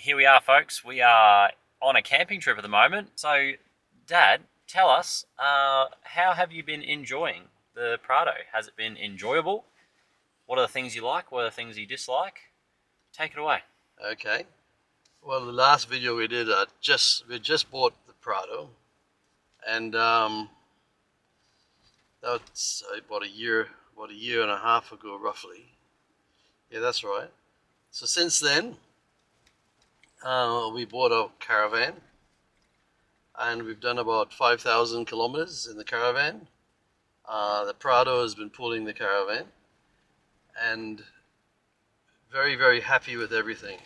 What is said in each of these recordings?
here we are, folks. We are on a camping trip at the moment. So, Dad, tell us, how have you been enjoying the Prado? Has it been enjoyable? What are the things you like? What are the things you dislike? Take it away. Okay. Well, the last video we did, we just bought the Prado, and that's about a year and a half ago, roughly. Yeah, that's right. So since then, we bought a caravan, and we've done about 5,000 kilometers in the caravan. The Prado has been pulling the caravan, and very, very happy with everything.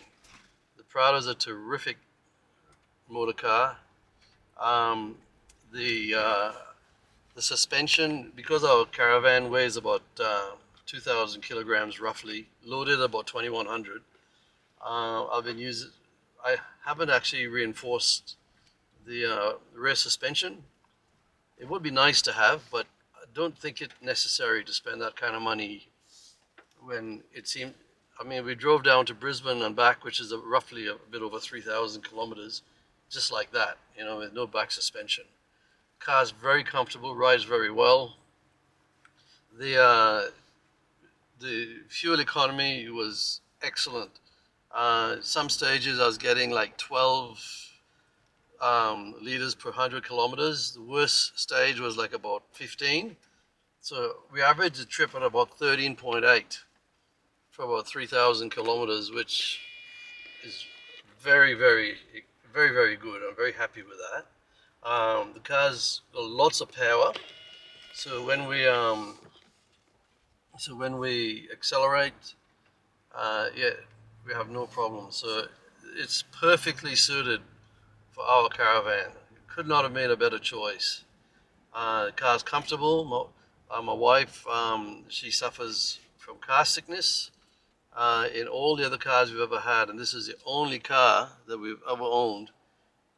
The Prado's a terrific motor car. Um, the suspension, because our caravan weighs about 2,000 kilograms roughly, loaded about 2,100. I've been using. I haven't actually reinforced the rear suspension. It would be nice to have, but I don't think it's necessary to spend that kind of money when it seemed. I mean, we drove down to Brisbane and back, which is roughly a bit over 3,000 kilometers, just like that, with no back suspension. Car's very comfortable, rides very well. The fuel economy was excellent. Some stages I was getting like 12 liters per 100 kilometers. The worst stage was like about 15. So we averaged the trip at about 13.8 for about 3,000 kilometers, which is very, very, very, very good. I'm very happy with that. The car's got lots of power, so when we accelerate, yeah, we have no problem. So it's perfectly suited for our caravan. Could not have made a better choice. The car's comfortable. My wife, she suffers from car sickness. In all the other cars we've ever had, and this is the only car that we've ever owned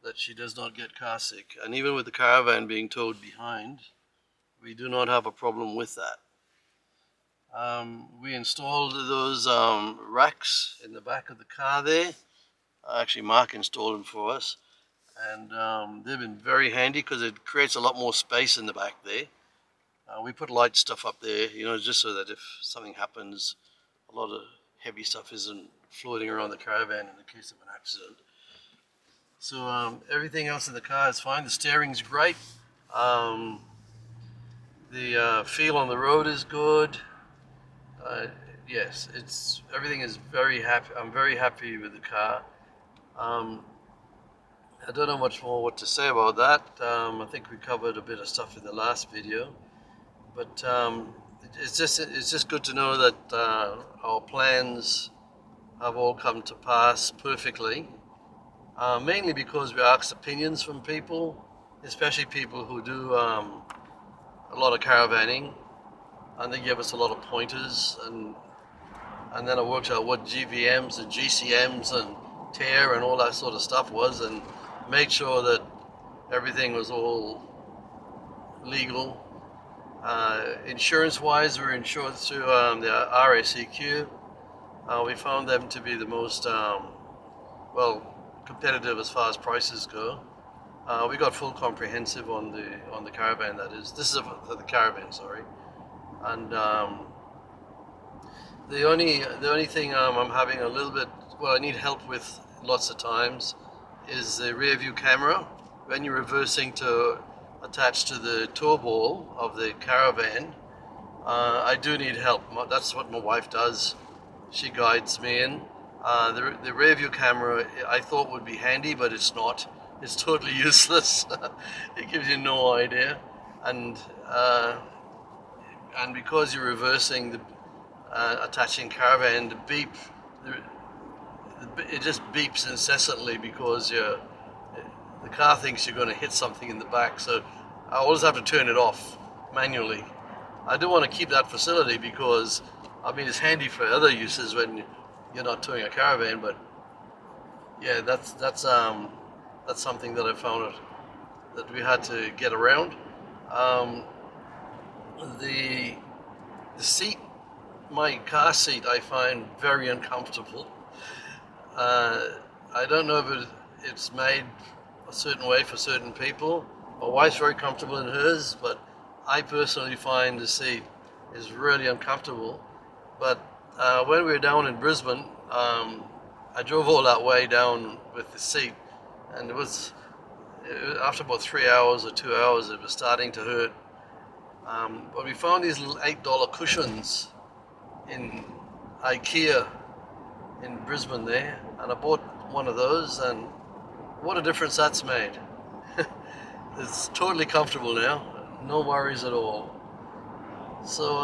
that she does not get car sick. And even with the caravan being towed behind, we do not have a problem with that. We installed those racks in the back of the car there. Actually, Mark installed them for us, and they've been very handy because it creates a lot more space in the back there. We put light stuff up there, just so that if something happens, a lot of heavy stuff isn't floating around the caravan in the case of an accident. So everything else in the car is fine. The steering's great. The feel on the road is good. Yes, everything is very happy. I'm very happy with the car. I don't know much more what to say about that. I think we covered a bit of stuff in the last video, but it's just good to know that our plans have all come to pass perfectly. Mainly because we asked opinions from people, especially people who do a lot of caravanning, and they give us a lot of pointers, and then I worked out what GVMs and GCMs and tear and all that sort of stuff was, and made sure that everything was all legal. Insurance-wise, we're insured through the RACQ. We found them to be the most competitive as far as prices go. We got full comprehensive on the caravan. That is, this is for the caravan, sorry. And the only thing I'm having a little bit, I need help with lots of times, is the rear view camera. When you're reversing to attach to the tow ball of the caravan, I do need help. That's what my wife does. She guides me in. The rear view camera I thought would be handy, but it's not. It's totally useless. It gives you no idea, and because you're reversing attaching caravan, it just beeps incessantly because the car thinks you're going to hit something in the back. So I always have to turn it off manually. I do want to keep that facility because it's handy for other uses when you're not towing a caravan, but yeah, that's something that I found that we had to get around. The seat, my car seat, I find very uncomfortable. I don't know if it's made a certain way for certain people. My wife's very comfortable in hers, but I personally find the seat is really uncomfortable. But when we were down in Brisbane, I drove all that way down with the seat, and after about 3 hours or 2 hours, it was starting to hurt. But we found these little $8 cushions in IKEA in Brisbane there, and I bought one of those, and what a difference that's made. It's totally comfortable now, no worries at all. So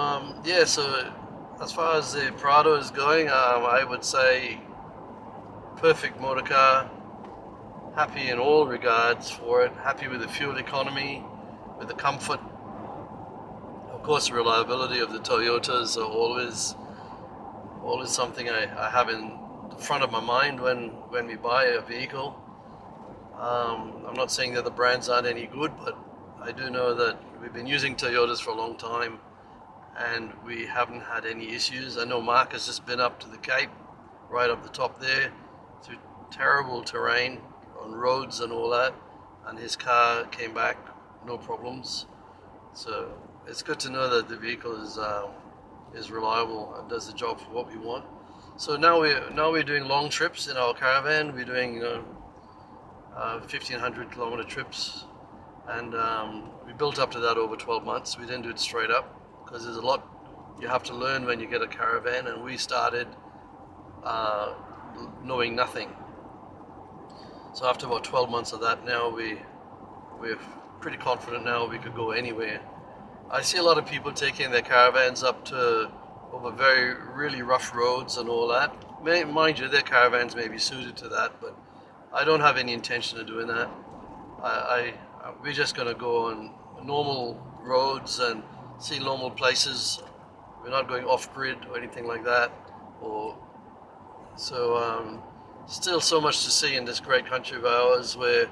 so as far as the Prado is going, I would say perfect motor car, happy in all regards for it, happy with the fuel economy, with the comfort. Of course, the reliability of the Toyotas are always something I have in the front of my mind when we buy a vehicle. I'm not saying that the brands aren't any good, but I do know that we've been using Toyotas for a long time and we haven't had any issues. I know Mark has just been up to the Cape, right up the top there, through terrible terrain on roads and all that, and his car came back no problems. So it's good to know that the vehicle is reliable and does the job for what we want. So now we're doing long trips in our caravan. We're doing 1,500 kilometer trips, and we built up to that over 12 months. We didn't do it straight up because there's a lot you have to learn when you get a caravan, and we started knowing nothing. So after about 12 months of that, now we're pretty confident now we could go anywhere. I see a lot of people taking their caravans up to over really rough roads and all that. Mind you, their caravans may be suited to that, but I don't have any intention of doing that. We're just going to go on normal roads and see normal places. We're not going off-grid or anything like that. Still so much to see in this great country of ours where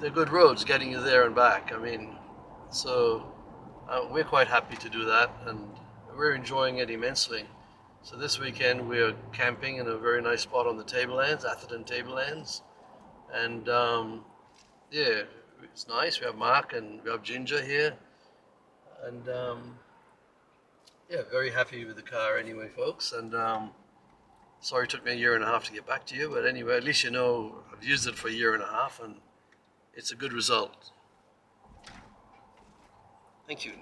they're good roads getting you there and back. I mean, we're quite happy to do that, and we're enjoying it immensely. So this weekend we're camping in a very nice spot on the Tablelands, Atherton Tablelands, and it's nice. We have Mark and we have Ginger here, and very happy with the car anyway, folks. And sorry it took me a year and a half to get back to you, but anyway, at least you know I've used it for a year and a half, and it's a good result. Thank you.